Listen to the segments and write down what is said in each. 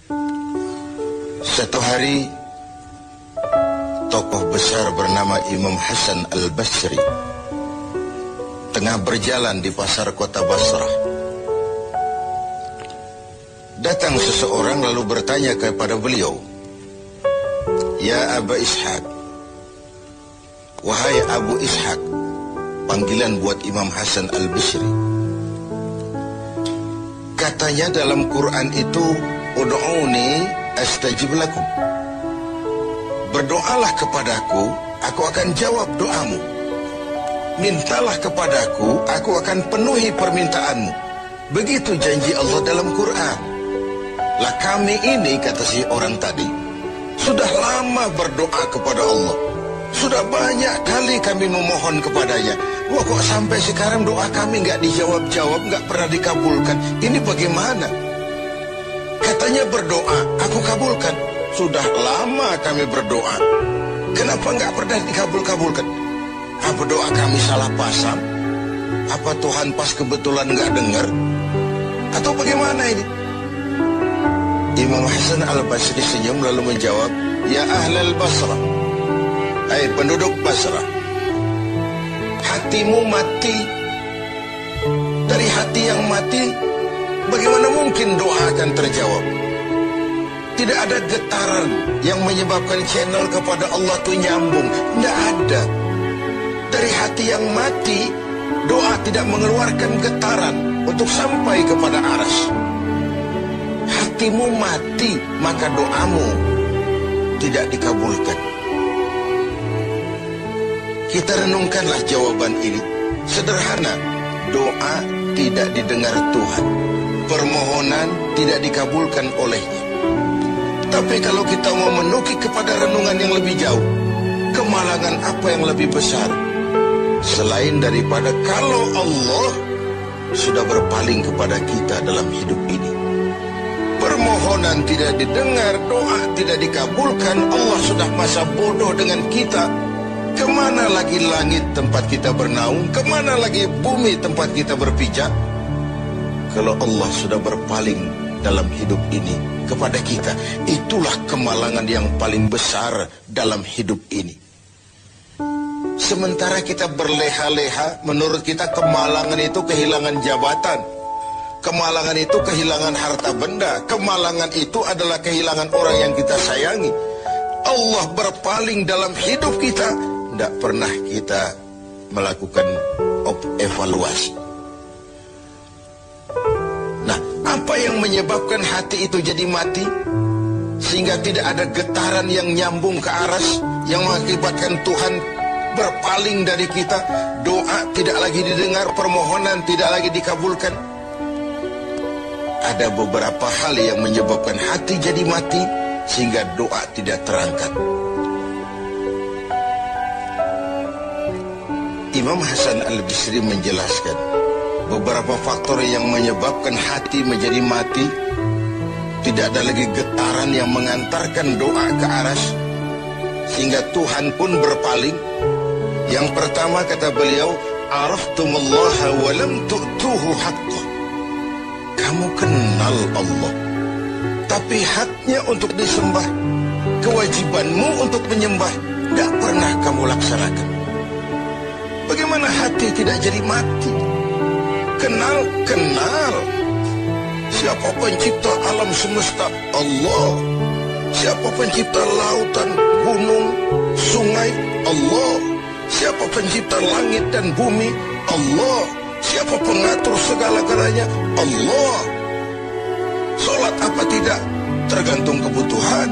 Satu hari, tokoh besar bernama Imam Hasan al-Basri tengah berjalan di pasar kota Basrah. Datang seseorang lalu bertanya kepada beliau, "Ya Aba Ishaq," wahai Abu Ishaq, panggilan buat Imam Hasan al-Basri. Katanya dalam Quran itu, "Ud'uni astajib lakum." Berdoalah kepadaku, aku akan jawab doamu. Mintalah kepadaku, aku akan penuhi permintaanmu. Begitu janji Allah dalam Quran. Lah kami ini, kata si orang tadi, sudah lama berdoa kepada Allah. Sudah banyak kali kami memohon kepadanya. Wah, kok sampai sekarang doa kami nggak dijawab-jawab, nggak pernah dikabulkan. Ini bagaimana? Katanya berdoa, aku kabulkan. Sudah lama kami berdoa. Kenapa nggak pernah dikabul-kabulkan? Apa doa kami salah pasang? Apa Tuhan pas kebetulan nggak dengar? Atau bagaimana ini? Imam Hasan al-Basri senyum lalu menjawab, "Ya ahlal Basrah, hai penduduk Basrah, hatimu mati. Dari hati yang mati, bagaimana mungkin doa akan terjawab? Tidak ada getaran yang menyebabkan channel kepada Allah itu nyambung. Tidak ada. Dari hati yang mati, doa tidak mengeluarkan getaran untuk sampai kepada aras. Hatimu mati, maka doamu tidak dikabulkan." Kita renungkanlah jawaban ini. Sederhana, doa tidak didengar Tuhan. Permohonan tidak dikabulkan olehnya. Tapi kalau kita mau menukik kepada renungan yang lebih jauh, kemalangan apa yang lebih besar? Selain daripada kalau Allah sudah berpaling kepada kita dalam hidup ini. Permohonan tidak didengar, doa tidak dikabulkan, Allah sudah masa bodoh dengan kita. Kemana lagi langit tempat kita bernaung? Kemana lagi bumi tempat kita berpijak? Kalau Allah sudah berpaling dalam hidup ini kepada kita, itulah kemalangan yang paling besar dalam hidup ini. Sementara kita berleha-leha, menurut kita kemalangan itu kehilangan jabatan, kemalangan itu kehilangan harta benda, kemalangan itu adalah kehilangan orang yang kita sayangi. Allah berpaling dalam hidup kita, tidak pernah kita melakukan evaluasi. Nah, apa yang menyebabkan hati itu jadi mati? Sehingga tidak ada getaran yang nyambung ke aras, yang mengakibatkan Tuhan berpaling dari kita. Doa tidak lagi didengar, permohonan tidak lagi dikabulkan. Ada beberapa hal yang menyebabkan hati jadi mati, sehingga doa tidak terangkat. Imam Hasan al-Basri menjelaskan beberapa faktor yang menyebabkan hati menjadi mati. Tidak ada lagi getaran yang mengantarkan doa ke aras, sehingga Tuhan pun berpaling. Yang pertama kata beliau, "Araftumallaha wa lam tu'tuhu haqqah." Kamu kenal Allah, tapi haknya untuk disembah, kewajibanmu untuk menyembah, tidak pernah kamu laksanakan. Bagaimana hati tidak jadi mati? Kenal. Siapa pencipta alam semesta? Allah. Siapa pencipta lautan, gunung, sungai? Allah. Siapa pencipta langit dan bumi? Allah. Siapa pengatur segala-galanya? Allah. Sholat apa tidak? Tergantung kebutuhan.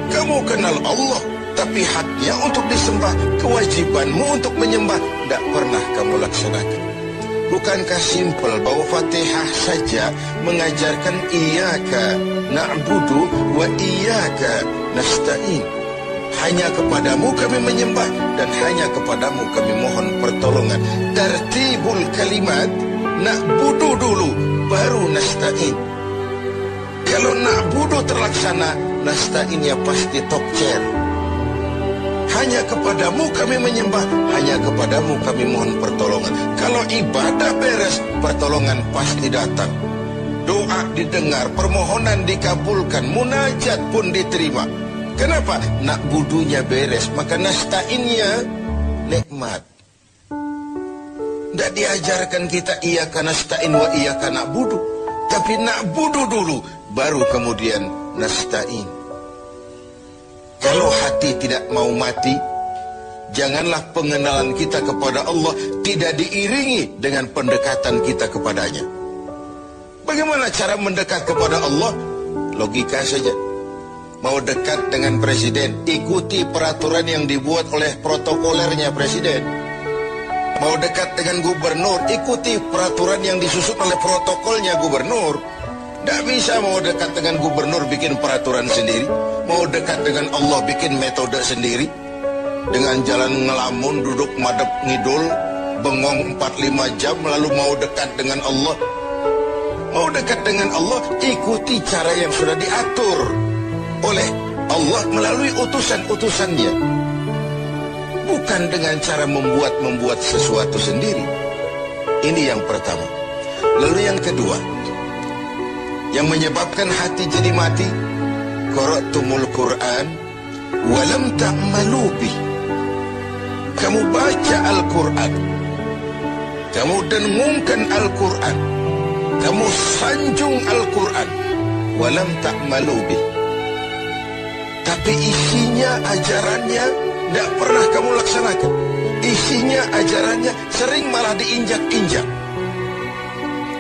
Kamu kenal Allah, tapi haknya untuk disembah, kewajibanmu untuk menyembah, tidak pernah kamu laksanakan. Bukankah simpel bahwa Fatihah saja mengajarkan iyyaka na'budu wa iyyaka nasta'in? Hanya kepadamu kami menyembah dan hanya kepadamu kami mohon pertolongan. Tertibul kalimat, na'budu dulu baru nasta'in. Kalau na'budu terlaksana, nasta'innya pasti top chair. Hanya kepadamu kami menyembah, hanya kepadamu kami mohon pertolongan. Kalau ibadah beres, pertolongan pasti datang. doa didengar, permohonan dikabulkan, munajat pun diterima. Kenapa? Na'budunya beres, maka nasta'innya nikmat. Tidak diajarkan kita iyyaka nasta'in wa iyyaka na'budu, tapi na'budu dulu, baru kemudian nasta'in. Kalau hati tidak mau mati, janganlah pengenalan kita kepada Allah tidak diiringi dengan pendekatan kita kepadanya. Bagaimana cara mendekat kepada Allah? Logika saja. Mau dekat dengan presiden, ikuti peraturan yang dibuat oleh protokolernya presiden. Mau dekat dengan gubernur, ikuti peraturan yang disusun oleh protokolnya gubernur. Tidak bisa mau dekat dengan gubernur bikin peraturan sendiri. Mau dekat dengan Allah bikin metode sendiri. Dengan jalan ngelamun, duduk madep ngidul, bengong 4-5 jam, lalu mau dekat dengan Allah. Mau dekat dengan Allah, ikuti cara yang sudah diatur oleh Allah melalui utusan-utusannya. Bukan dengan cara membuat sesuatu sendiri. Ini yang pertama. Lalu yang kedua, yang menyebabkan hati jadi mati, qara'tumul Qur'an walam ta'malu bih. Kamu baca Al-Quran, kamu dengungkan Al-Quran, kamu sanjung Al-Quran, walam ta'malu bih, tapi isinya, ajarannya tidak pernah kamu laksanakan. Isinya, ajarannya sering malah diinjak-injak.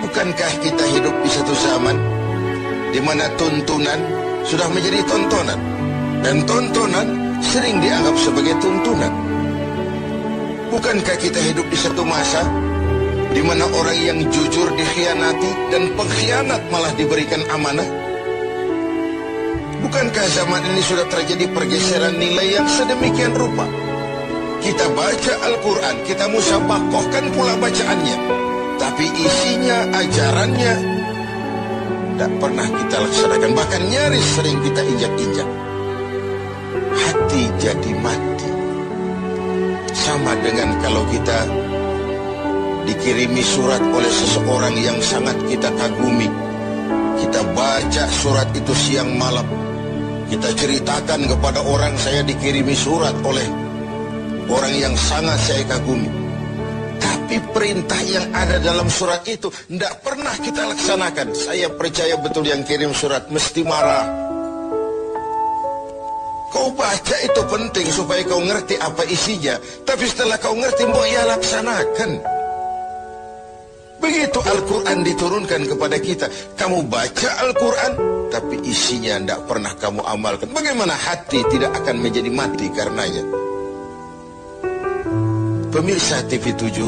Bukankah kita hidup di satu zaman di mana tuntunan sudah menjadi tontonan, dan tontonan sering dianggap sebagai tuntunan? Bukankah kita hidup di satu masa di mana orang yang jujur dikhianati dan pengkhianat malah diberikan amanah? Bukankah zaman ini sudah terjadi pergeseran nilai yang sedemikian rupa? Kita baca Al-Quran, kita musabakohkan pula bacaannya, tapi isinya, ajarannya tidak pernah kita laksanakan. Bahkan nyaris sering kita injak-injak. Hati jadi mati. Sama dengan kalau kita dikirimi surat oleh seseorang yang sangat kita kagumi. Kita baca surat itu siang malam. Kita ceritakan kepada orang, saya dikirimi surat oleh orang yang sangat saya kagumi. Tapi perintah yang ada dalam surat itu tidak pernah kita laksanakan. Saya percaya betul yang kirim surat mesti marah. Kau baca itu penting supaya kau ngerti apa isinya, tapi setelah kau ngerti mau ia laksanakan. Begitu Al-Quran diturunkan kepada kita, kamu baca Al-Quran, tapi isinya tidak pernah kamu amalkan. Bagaimana hati tidak akan menjadi mati karenanya? Pemirsa TV7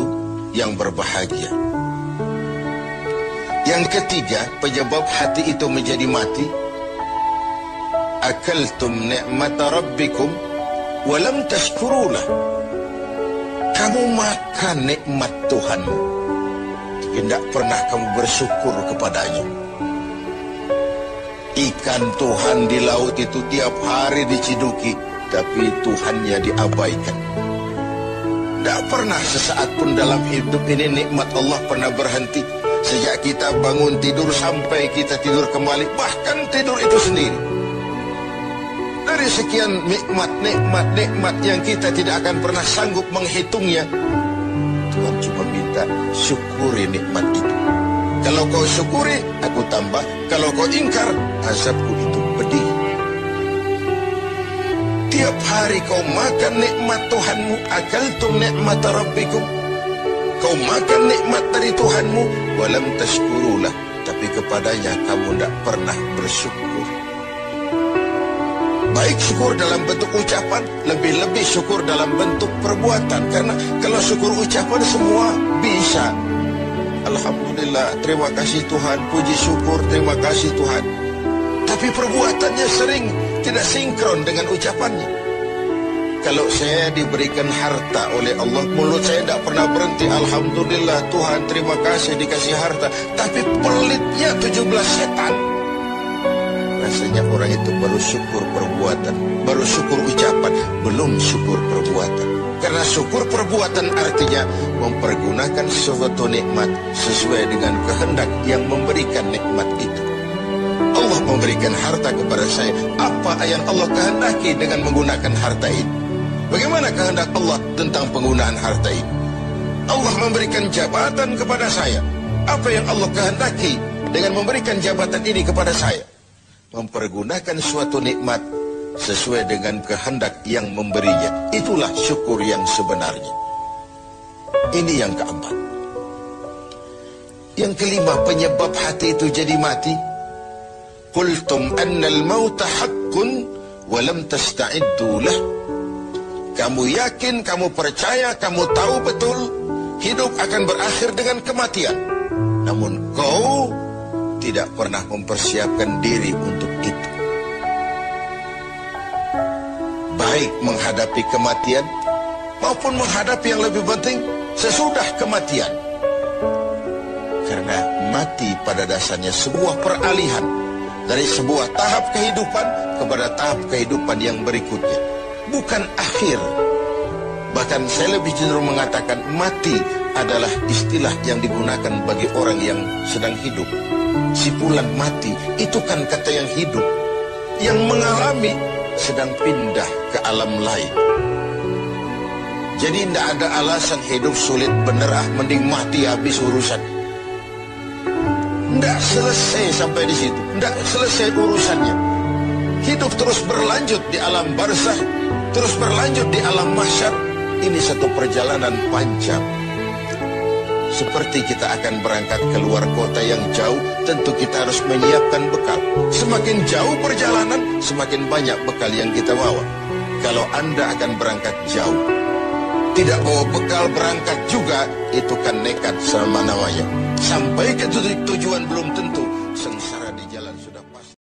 yang berbahagia, yang ketiga penyebab hati itu menjadi mati, akaltum ni'mata rabbikum walam tashkurulah. Kamu makan nikmat Tuhanmu, tidak pernah kamu bersyukur kepadanya. Ikan Tuhan di laut itu tiap hari diciduki, tapi Tuhannya diabaikan. Tidak pernah sesaat pun dalam hidup ini nikmat Allah pernah berhenti. Sejak kita bangun tidur sampai kita tidur kembali, bahkan tidur itu sendiri. Dari sekian nikmat yang kita tidak akan pernah sanggup menghitungnya, Tuhan cuma minta syukuri nikmat itu. Kalau kau syukuri, aku tambah. Kalau kau ingkar, azabku itu pedih. Tiap hari kau makan nikmat Tuhanmu, akaltum ni'mata rabbikum. Kau makan nikmat dari Tuhanmu, walam tashkurulah, tapi kepadanya kamu tidak pernah bersyukur. Baik syukur dalam bentuk ucapan, lebih-lebih syukur dalam bentuk perbuatan. Karena kalau syukur ucapan semua bisa. Alhamdulillah, terima kasih Tuhan, puji syukur, terima kasih Tuhan. Tapi perbuatannya sering tidak sinkron dengan ucapannya. Kalau saya diberikan harta oleh Allah, mulut saya tidak pernah berhenti. Alhamdulillah Tuhan, terima kasih dikasih harta. Tapi pelitnya 17 setan. Rasanya orang itu baru syukur perbuatan, baru syukur ucapan, belum syukur perbuatan. Karena syukur perbuatan artinya mempergunakan suatu nikmat sesuai dengan kehendak yang memberikan nikmat itu. Allah memberikan harta kepada saya. Apa yang Allah kehendaki dengan menggunakan harta ini? Bagaimana kehendak Allah tentang penggunaan harta ini? Allah memberikan jabatan kepada saya. Apa yang Allah kehendaki dengan memberikan jabatan ini kepada saya? Mempergunakan suatu nikmat sesuai dengan kehendak yang memberinya. Itulah syukur yang sebenarnya. Ini yang keempat. Yang kelima, penyebab hati itu jadi mati. Qultum annal mauta haqqun wa lam tasta'iddu lah. Kamu yakin, kamu percaya, kamu tahu betul hidup akan berakhir dengan kematian. Namun kau tidak pernah mempersiapkan diri untuk itu. Baik menghadapi kematian maupun menghadapi yang lebih penting sesudah kematian. Karena mati pada dasarnya sebuah peralihan dari sebuah tahap kehidupan kepada tahap kehidupan yang berikutnya. Bukan akhir. Bahkan saya lebih cenderung mengatakan mati adalah istilah yang digunakan bagi orang yang sedang hidup. Sipulan mati itu kan kata yang hidup. Yang mengalami sedang pindah ke alam lain. Jadi tidak ada alasan hidup sulit bener, mending mati habis urusan. Tidak selesai sampai di situ. Tidak selesai urusannya. Hidup terus berlanjut di alam barzakh, terus berlanjut di alam mahsyar. Ini satu perjalanan panjang. Seperti kita akan berangkat keluar kota yang jauh, tentu kita harus menyiapkan bekal. Semakin jauh perjalanan, semakin banyak bekal yang kita bawa. Kalau Anda akan berangkat jauh, tidak bawa bekal berangkat juga, itu kan nekat sama namanya. Sampai ke tujuan belum tentu, sengsara di jalan sudah pasti.